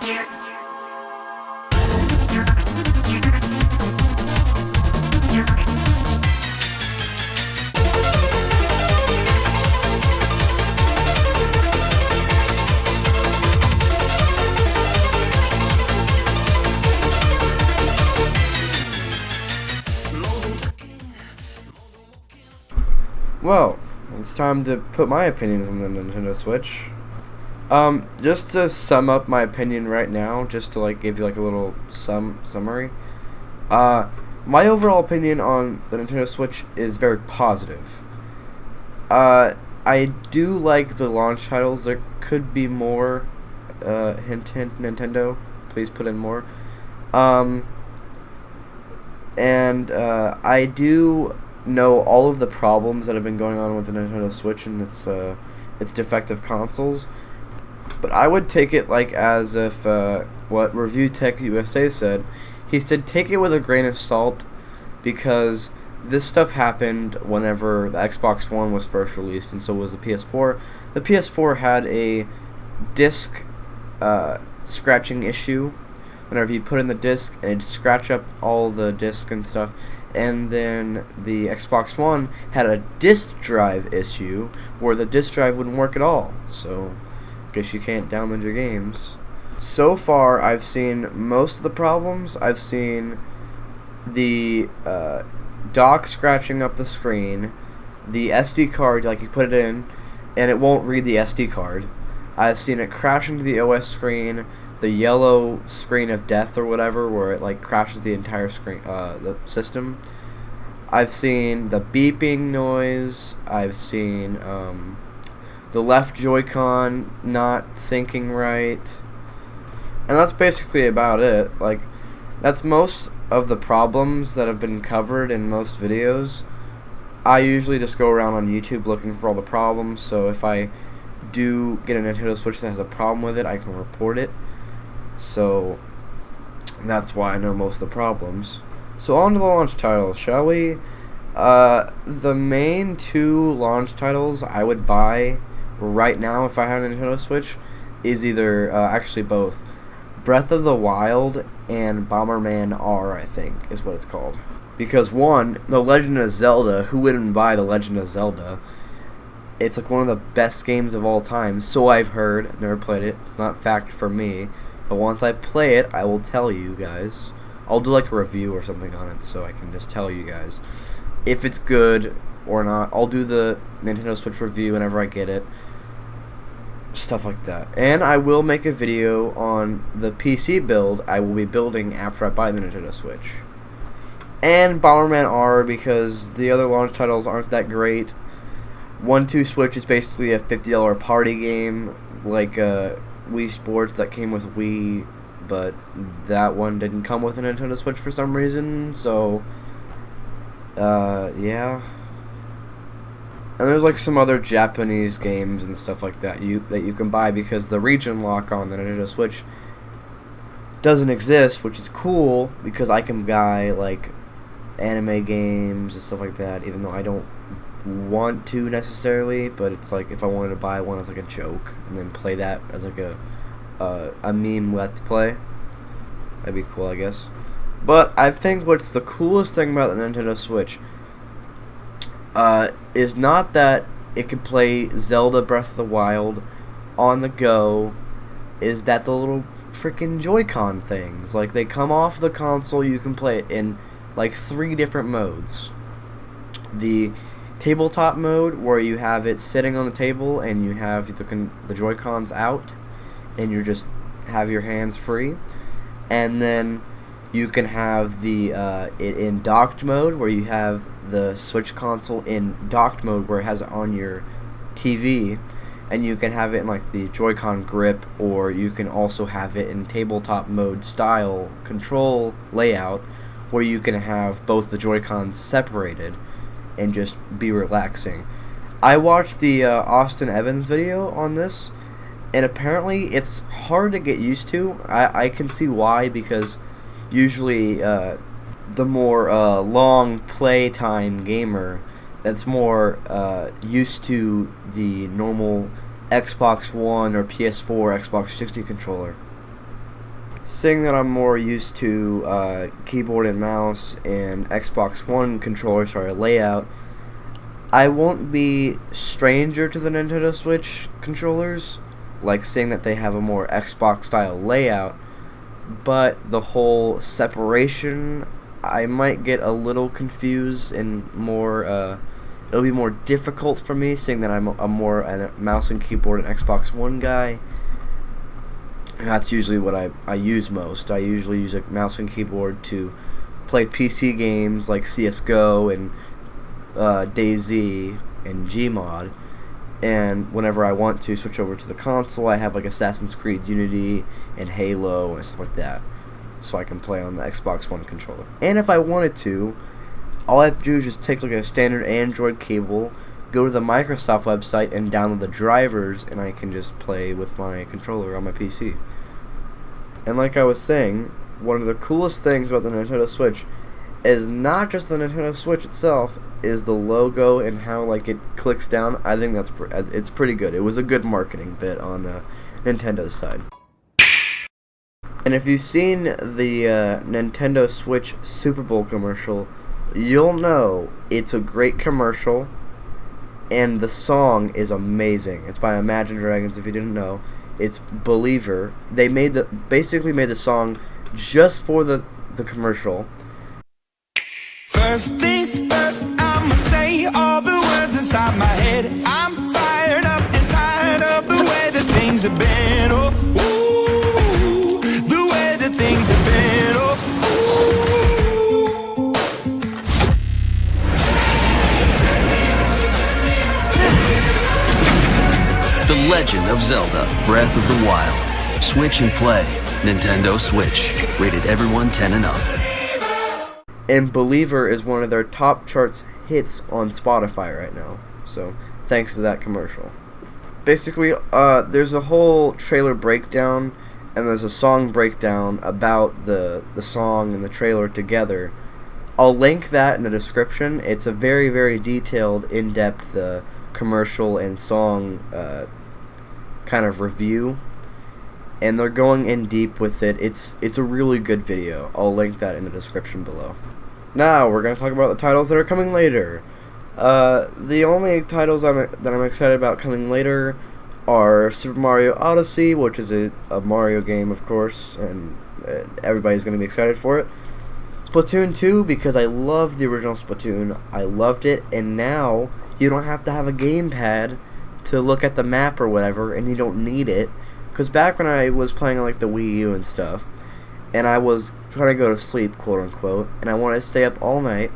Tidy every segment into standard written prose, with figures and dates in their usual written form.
Well, it's time to put my opinions on the Nintendo Switch. Just to sum up my opinion right now, just to like give you like a little summary. My overall opinion on the Nintendo Switch is very positive. I do like the launch titles. There could be more. Hint, hint, Nintendo. Please put in more. I do know all of the problems that have been going on with the Nintendo Switch and its defective consoles, but I would take it like as if what Review Tech USA said. He said take it with a grain of salt, because this stuff happened whenever the Xbox One was first released, and so was the PS4. The PS4 had a disc scratching issue. Whenever you put in the disc, it'd scratch up all the disc and stuff. And then the Xbox One had a disk drive issue where the disk drive wouldn't work at all. So, I guess you can't download your games. So far, I've seen most of the problems. I've seen the dock scratching up the screen, the SD card, like you put it in, and it won't read the SD card. I've seen it crashing to the OS screen, the yellow screen of death or whatever, where it like crashes the entire screen, the system. I've seen the beeping noise. I've seen the left Joy-Con not syncing right, and that's basically about it. Like, that's most of the problems that have been covered in most videos. I usually just go around on YouTube looking for all the problems, so if I do get a Nintendo Switch that has a problem with it, I can report it. So that's why I know most of the problems. So on to the launch titles, shall we? The main two launch titles I would buy right now if I had a Nintendo Switch is either, actually both, Breath of the Wild and Bomberman R, I think, is what it's called. Because one, The Legend of Zelda, who wouldn't buy The Legend of Zelda? It's like one of the best games of all time, so I've heard. I've never played it. It's not fact for me. But once I play it, I will tell you guys. I'll do like a review or something on it, so I can just tell you guys if it's good or not. I'll do the Nintendo Switch review whenever I get it. Stuff like that. And I will make a video on the PC build I will be building after I buy the Nintendo Switch. And Bomberman R, because the other launch titles aren't that great. 1-2 Switch is basically a $50 party game, like Wii Sports that came with Wii, but that one didn't come with a Nintendo Switch for some reason, so yeah. And there's like some other Japanese games and stuff like that you can buy, because the region lock on the Nintendo Switch doesn't exist, which is cool, because I can buy like anime games and stuff like that, even though I don't want to necessarily, but it's like if I wanted to buy one as like a joke and then play that as like a meme let's play, that'd be cool, I guess. But I think what's the coolest thing about the Nintendo Switch is not that it can play Zelda Breath of the Wild on the go, is that the little freaking Joy-Con things, like they come off the console, you can play it in like 3 different modes. The tabletop mode, where you have it sitting on the table and you have the Joy-Cons out and you just have your hands free. And then you can have the it in docked mode, where you have the Switch console in docked mode where it has it on your TV, and you can have it in like the Joy-Con grip, or you can also have it in tabletop mode style control layout, where you can have both the Joy-Cons separated and just be relaxing. I watched the Austin Evans video on this, and apparently it's hard to get used to. I can see why, because usually the more long playtime gamer that's more used to the normal Xbox One or PS4, Xbox 360 controller Seeing that I'm more used to keyboard and mouse and Xbox One controller, layout, I won't be stranger to the Nintendo Switch controllers, like seeing that they have a more Xbox style layout, but the whole separation, I might get a little confused and more, it'll be more difficult for me, seeing that I'm a mouse and keyboard and Xbox One guy. That's usually what I use most. I usually use a mouse and keyboard to play PC games like CSGO and DayZ and Gmod, and whenever I want to switch over to the console, I have like Assassin's Creed Unity and Halo and stuff like that, so I can play on the Xbox One controller. And if I wanted to, all I have to do is just take like a standard Android cable, go to the Microsoft website and download the drivers, and I can just play with my controller on my PC. And like I was saying, one of the coolest things about the Nintendo Switch is not just the Nintendo Switch itself, is the logo and how like it clicks down. I think it's pretty good. It was a good marketing bit on Nintendo's side. And if you've seen the Nintendo Switch Super Bowl commercial, you'll know it's a great commercial, and the song is amazing. It's by Imagine Dragons, if you didn't know. It's Believer. They basically made the song just for the commercial. First things first, I'ma say all the words inside my head. I'm fired up and tired of the way that things have been. Oh, ooh, the way that things have been. Oh, The Legend of Zelda: Breath of the Wild. Switch and play. Nintendo Switch. Rated everyone 10 and up. And Believer is one of their top charts hits on Spotify right now. So, thanks to that commercial. Basically, there's a whole trailer breakdown, and there's a song breakdown about the song and the trailer together. I'll link that in the description. It's a very, very detailed, in-depth commercial and song kind of review. And they're going in deep with it. It's a really good video. I'll link that in the description below. Now, we're going to talk about the titles that are coming later. The only titles that I'm excited about coming later are Super Mario Odyssey, which is a Mario game, of course, and everybody's going to be excited for it. Splatoon 2, because I loved the original Splatoon. I loved it, and now you don't have to have a gamepad to look at the map or whatever, and you don't need it. Because back when I was playing on like the Wii U and stuff, and I was trying to go to sleep, quote unquote, and I wanted to stay up all night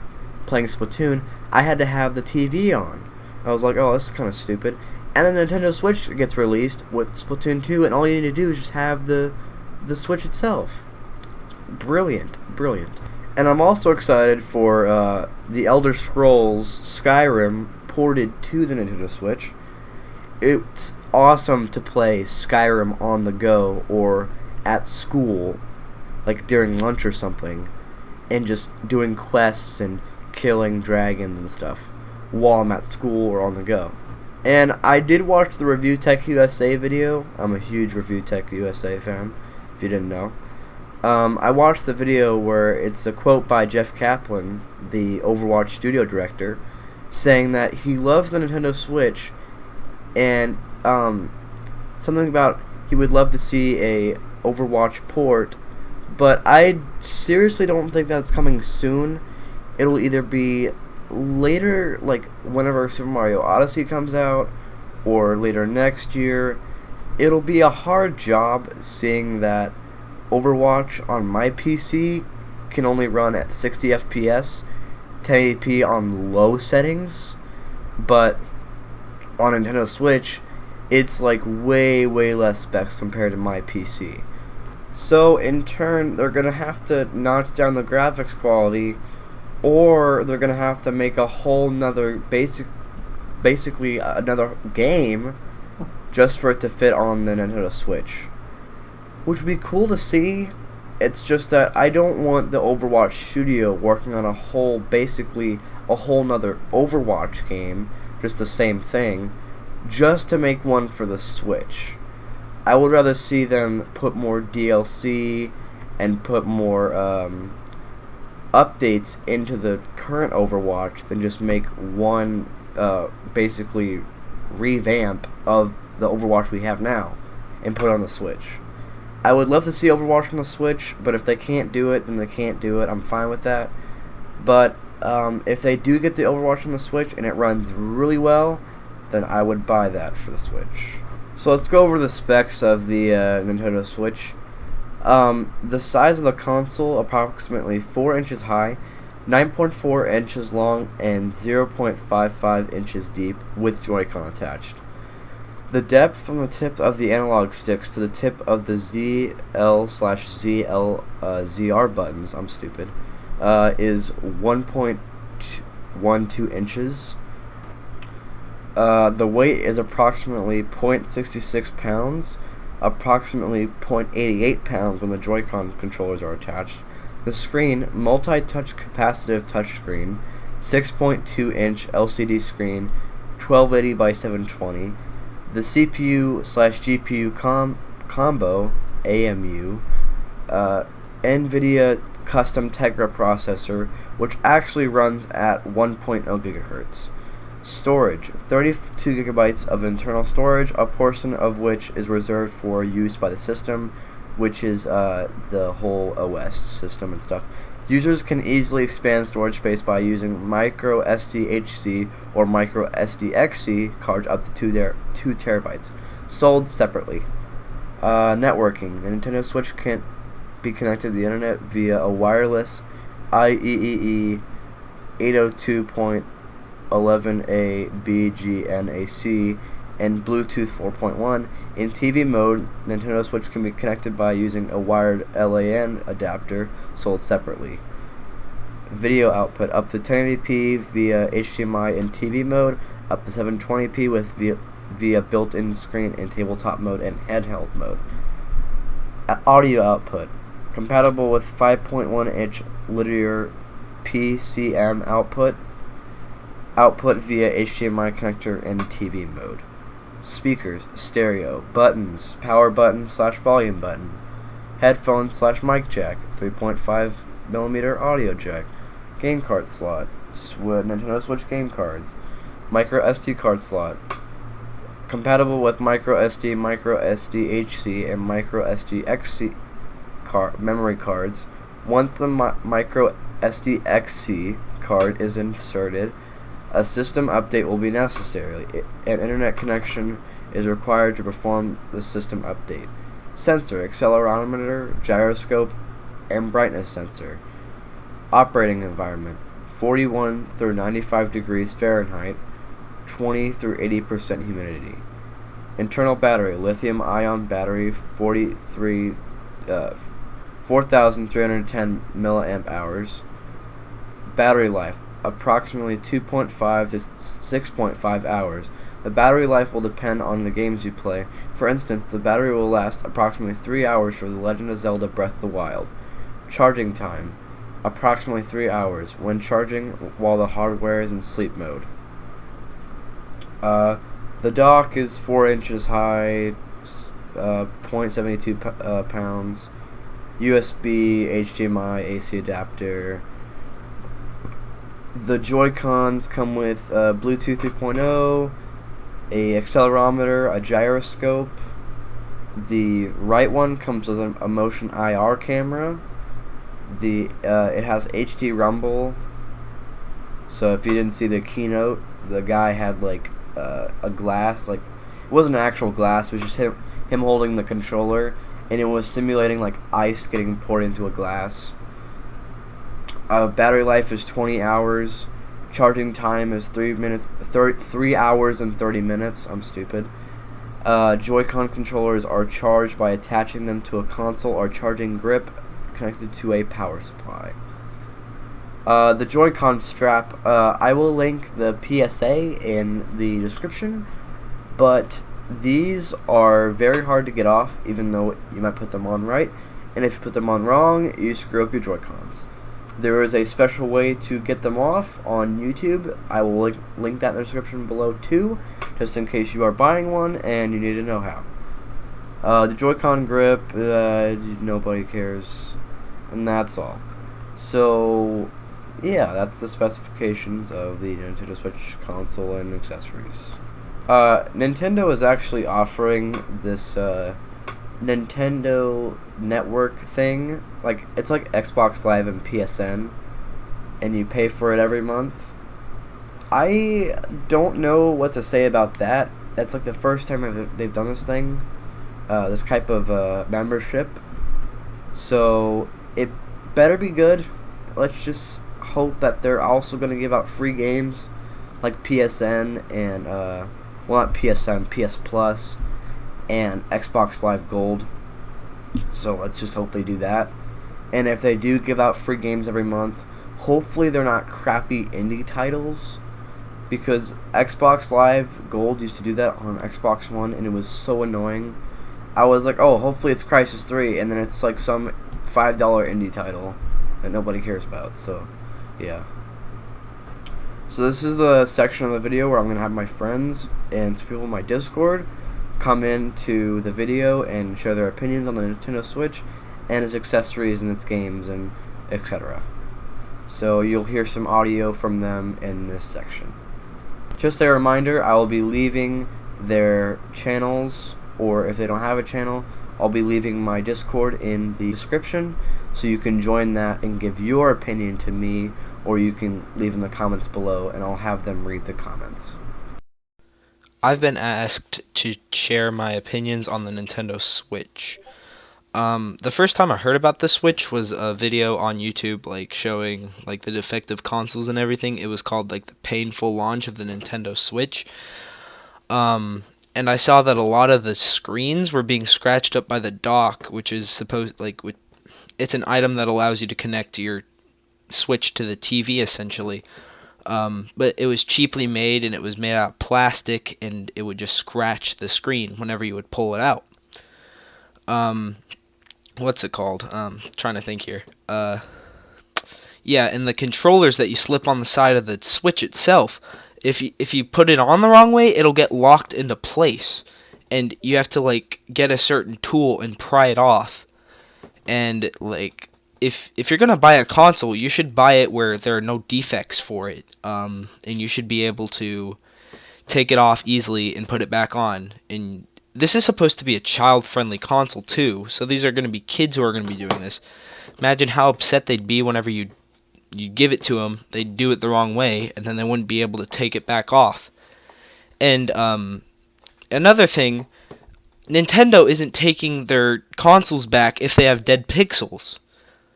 playing Splatoon, I had to have the TV on. I was like, oh, this is kind of stupid. And then the Nintendo Switch gets released with Splatoon 2, and all you need to do is just have the Switch itself. It's brilliant, brilliant. And I'm also excited for the Elder Scrolls Skyrim ported to the Nintendo Switch. It's awesome to play Skyrim on the go or at school, like during lunch or something, and just doing quests and killing dragons and stuff while I'm at school or on the go. And I did watch the Review Tech USA video. I'm a huge Review Tech USA fan, if you didn't know. I watched the video where it's a quote by Jeff Kaplan, the Overwatch studio director, saying that he loves the Nintendo Switch, and something about he would love to see a Overwatch port, but I seriously don't think that's coming soon. It'll either be later, like whenever Super Mario Odyssey comes out, or later next year. It'll be a hard job seeing that Overwatch on my PC can only run at 60 FPS, 1080p on low settings, but on Nintendo Switch, it's like way, way less specs compared to my PC. So in turn, they're going to have to notch down the graphics quality, or they're going to have to make a whole nother basically another game just for it to fit on the Nintendo Switch. Which would be cool to see. It's just that I don't want the Overwatch studio working on basically a whole nother Overwatch game, just the same thing, just to make one for the Switch. I would rather see them put more DLC and put more updates into the current Overwatch than just make one basically revamp of the Overwatch we have now and put it on the Switch. I would love to see Overwatch on the Switch, but if they can't do it, then they can't do it. I'm fine with that. But if they do get the Overwatch on the Switch and it runs really well, then I would buy that for the Switch. So let's go over the specs of the Nintendo Switch. The size of the console, approximately 4 inches high, 9.4 inches long, and 0.55 inches deep, with Joy-Con attached. The depth from the tip of the analog sticks to the tip of the ZL/ZR buttons, I'm stupid, is 1.12 inches. The weight is approximately 0.66 pounds, approximately 0.88 pounds when the Joy-Con controllers are attached. The screen, multi-touch capacitive touchscreen, 6.2-inch LCD screen, 1280 by 720. The CPU/GPU combo, AMU, NVIDIA custom Tegra processor, which actually runs at 1.0 gigahertz. Storage, 32 gigabytes of internal storage, a portion of which is reserved for use by the system, which is the whole OS system and stuff. Users can easily expand storage space by using micro SDHC or micro SDXC cards up to 2 terabytes, sold separately. Networking, the Nintendo Switch can be connected to the internet via a wireless IEEE 802.11a BGNAC and Bluetooth 4.1. In TV mode, Nintendo Switch can be connected by using a wired LAN adapter, sold separately. Video output, up to 1080p via HDMI in TV mode, up to 720p with via built-in screen in tabletop mode and handheld mode. Audio output, compatible with 5.1-inch linear PCM output via HDMI connector in TV mode. Speakers, stereo, buttons, power button / volume button, headphones / mic jack, 3.5mm audio jack, game card slot, Nintendo Switch game cards, micro SD card slot, compatible with micro SD, micro SDHC, and micro SDXC memory cards. Once the micro SDXC card is inserted, a system update will be necessary. An internet connection is required to perform the system update. Sensor, accelerometer, gyroscope, and brightness sensor. Operating environment, 41 through 95 degrees Fahrenheit, 20 through 80% humidity. Internal battery, lithium-ion battery, 4,310 milliamp hours. Battery life, approximately 2.5 to 6.5 hours. The battery life will depend on the games you play. For instance, the battery will last approximately 3 hours for The Legend of Zelda Breath of the Wild. Charging time, approximately 3 hours when charging while the hardware is in sleep mode. The dock is 4 inches high, 0.72 pounds, USB, HDMI, AC adapter. The Joy-Cons come with Bluetooth 3.0, a accelerometer, a gyroscope. The right one comes with a motion IR camera. It has HD rumble. So if you didn't see the keynote, the guy had like a glass, like it wasn't an actual glass, it was just him holding the controller, and it was simulating like ice getting poured into a glass. Battery life is 20 hours. Charging time is 3 hours and 30 minutes. I'm stupid. Joy-Con controllers are charged by attaching them to a console or charging grip connected to a power supply. The Joy-Con strap, I will link the PSA in the description, but these are very hard to get off, even though you might put them on right, and if you put them on wrong, you screw up your Joy-Cons. There is a special way to get them off on YouTube. I will link that in the description below too, just in case you are buying one and you need to know how. The Joy-Con grip, nobody cares, and that's all. So, yeah, that's the specifications of the Nintendo Switch console and accessories. Nintendo is actually offering this Nintendo Network thing. Like, it's like Xbox Live and PSN, and you pay for it every month. I don't know what to say about that. That's like the first time they've done this thing, this type of membership. So it better be good. Let's just hope that they're also going to give out free games like PSN and, well, not PSN, PS Plus, and Xbox Live Gold. So let's just hope they do that. And if they do give out free games every month, hopefully they're not crappy indie titles, because Xbox Live Gold used to do that on Xbox One, and it was so annoying. I was like, oh, hopefully it's Crysis 3, and then it's like some $5 indie title that nobody cares about. So, yeah. So this is the section of the video where I'm going to have my friends and some people in my Discord come into the video and share their opinions on the Nintendo Switch and its accessories and its games and etc. So you'll hear some audio from them in this section. Just a reminder, I will be leaving their channels, or if they don't have a channel, I'll be leaving my Discord in the description, so you can join that and give your opinion to me, or you can leave in the comments below and I'll have them read the comments. I've been asked to share my opinions on the Nintendo Switch. The first time I heard about the Switch was a video on YouTube, like, showing, like, the defective consoles and everything. It was called, like, the painful launch of the Nintendo Switch. And I saw that a lot of the screens were being scratched up by the dock, which is it's an item that allows you to connect your Switch to the TV, essentially. But it was cheaply made, and it was made out of plastic, and it would just scratch the screen whenever you would pull it out. What's it called? Trying to think here. Yeah, and the controllers that you slip on the side of the Switch itself, if you put it on the wrong way, it'll get locked into place, and you have to, like, get a certain tool and pry it off. And, like, if you're gonna buy a console, you should buy it where there are no defects for it, and you should be able to take it off easily and put it back on. And this is supposed to be a child-friendly console too, so these are going to be kids who are going to be doing this. Imagine how upset they'd be whenever you give it to them, they'd do it the wrong way, and then they wouldn't be able to take it back off. And another thing, Nintendo isn't taking their consoles back if they have dead pixels.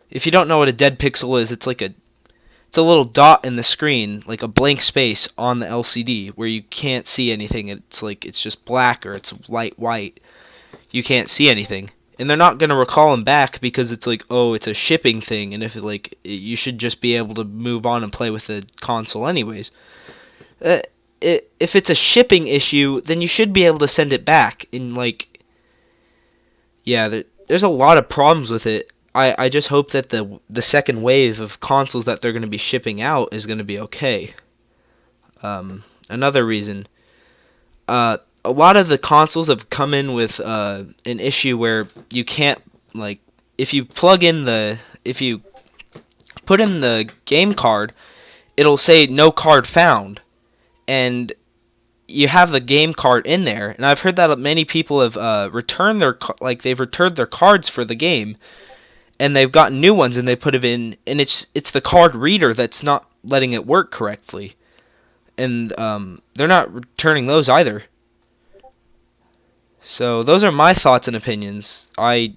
If you don't know what a dead pixel is, it's a little dot in the screen, like a blank space on the LCD where you can't see anything. It's just black, or it's light white. You can't see anything. And they're not going to recall them back because it's like, oh, it's a shipping thing, and you should just be able to move on and play with the console anyways. If it's a shipping issue, then you should be able to send it back. And, like, yeah, there's a lot of problems with it. I just hope that the second wave of consoles that they're going to be shipping out is going to be okay. Another reason, a lot of the consoles have come in with an issue where you can't, like, if you put in the game card, it'll say no card found, and you have the game card in there. And I've heard that many people have returned their cards for the game, and they've gotten new ones and they put it in, and it's the card reader that's not letting it work correctly. And they're not returning those either. So those are my thoughts and opinions. I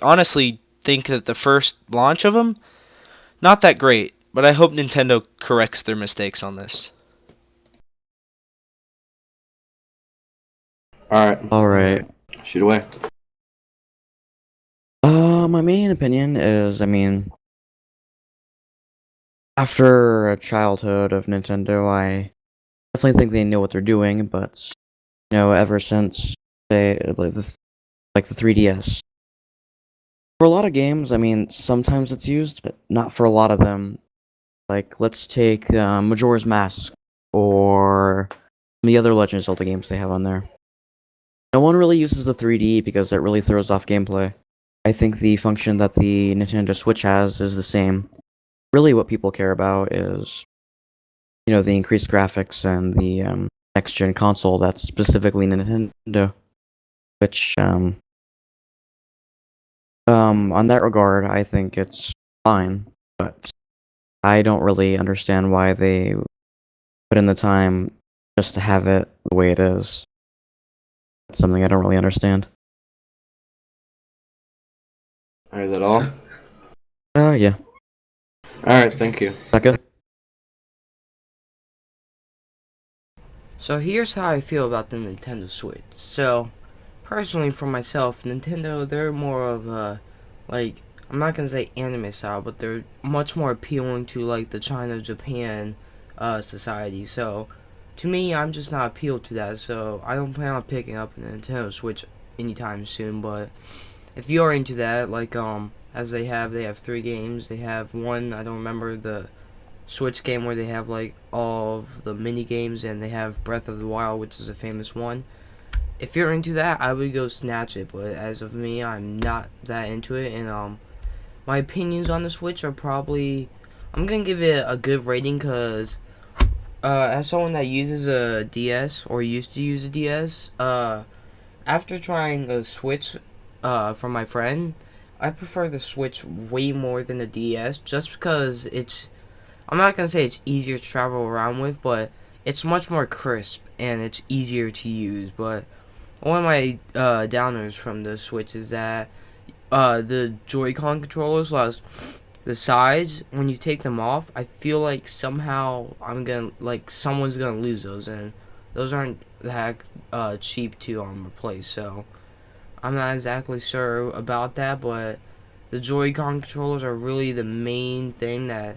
honestly think that the first launch of them, not that great, but I hope Nintendo corrects their mistakes on this. Alright. Shoot away. My main opinion is, after a childhood of Nintendo, I definitely think they know what they're doing, but, ever since, say, like the 3DS. For a lot of games, sometimes it's used, but not for a lot of them. Like, let's take Majora's Mask, or the other Legend of Zelda games they have on there. No one really uses the 3D because it really throws off gameplay. I think the function that the Nintendo Switch has is the same. Really, what people care about is, the increased graphics and the next-gen console that's specifically Nintendo. Which, on that regard, I think it's fine, but I don't really understand why they put in the time just to have it the way it is. That's something I don't really understand. Is that all? Yeah. Alright, thank you. Second? So here's how I feel about the Nintendo Switch. So, personally for myself, Nintendo, they're more of a, like, I'm not gonna say anime style, but they're much more appealing to, like, the China-Japan society. So, to me, I'm just not appealed to that, so I don't plan on picking up a Nintendo Switch anytime soon, but if you're into that, like, as they have 3 games. They have one, I don't remember the Switch game where they have like all of the mini games, and they have Breath of the Wild, which is a famous one. If you're into that, I would go snatch it, but as of me, I'm not that into it, and my opinions on the Switch are probably, I'm gonna give it a good rating, cause as someone that uses a DS or used to use a DS, after trying a Switch from my friend, I prefer the Switch way more than the DS, just because I'm not gonna say it's easier to travel around with, but it's much more crisp and it's easier to use. But one of my downers from the Switch is that the Joy-Con controllers, the sides, when you take them off, I feel like somehow someone's gonna lose those, and those aren't that cheap to replace. So I'm not exactly sure about that, but the Joy-Con controllers are really the main thing that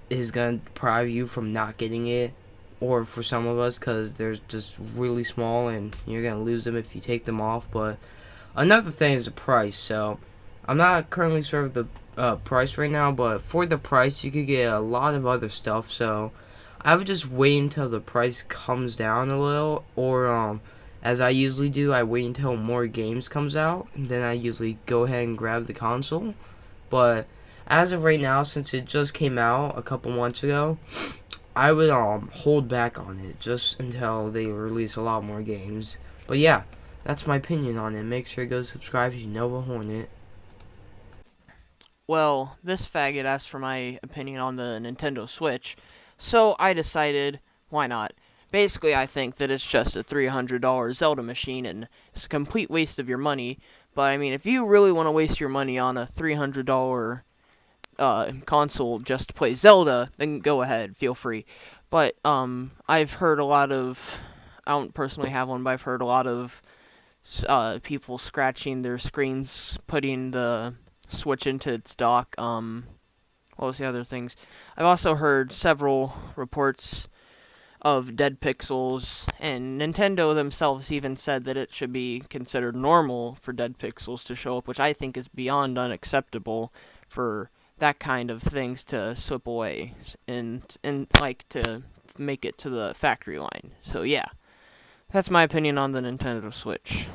is gonna deprive you from not getting it, or for some of us, because they're just really small and you're gonna lose them if you take them off. But another thing is the price. So I'm not currently sure of the price right now, but for the price you could get a lot of other stuff. So I would just wait until the price comes down a little, or as I usually do, I wait until more games comes out, and then I usually go ahead and grab the console. But as of right now, since it just came out a couple months ago, I would hold back on it just until they release a lot more games. But yeah, that's my opinion on it. Make sure to go subscribe to Nova Hornet. Well, this faggot asked for my opinion on the Nintendo Switch, so I decided, why not? Basically, I think that it's just a $300 Zelda machine, and it's a complete waste of your money. But I mean, if you really want to waste your money on a $300 console just to play Zelda, then go ahead, feel free. But I've heard a lot of, I don't personally have one, but I've heard a lot of people scratching their screens, putting the Switch into its dock. What was the other things? I've also heard several reports of dead pixels, and Nintendo themselves even said that it should be considered normal for dead pixels to show up, which I think is beyond unacceptable for that kind of things to slip away and like to make it to the factory line. So yeah, that's my opinion on the Nintendo Switch.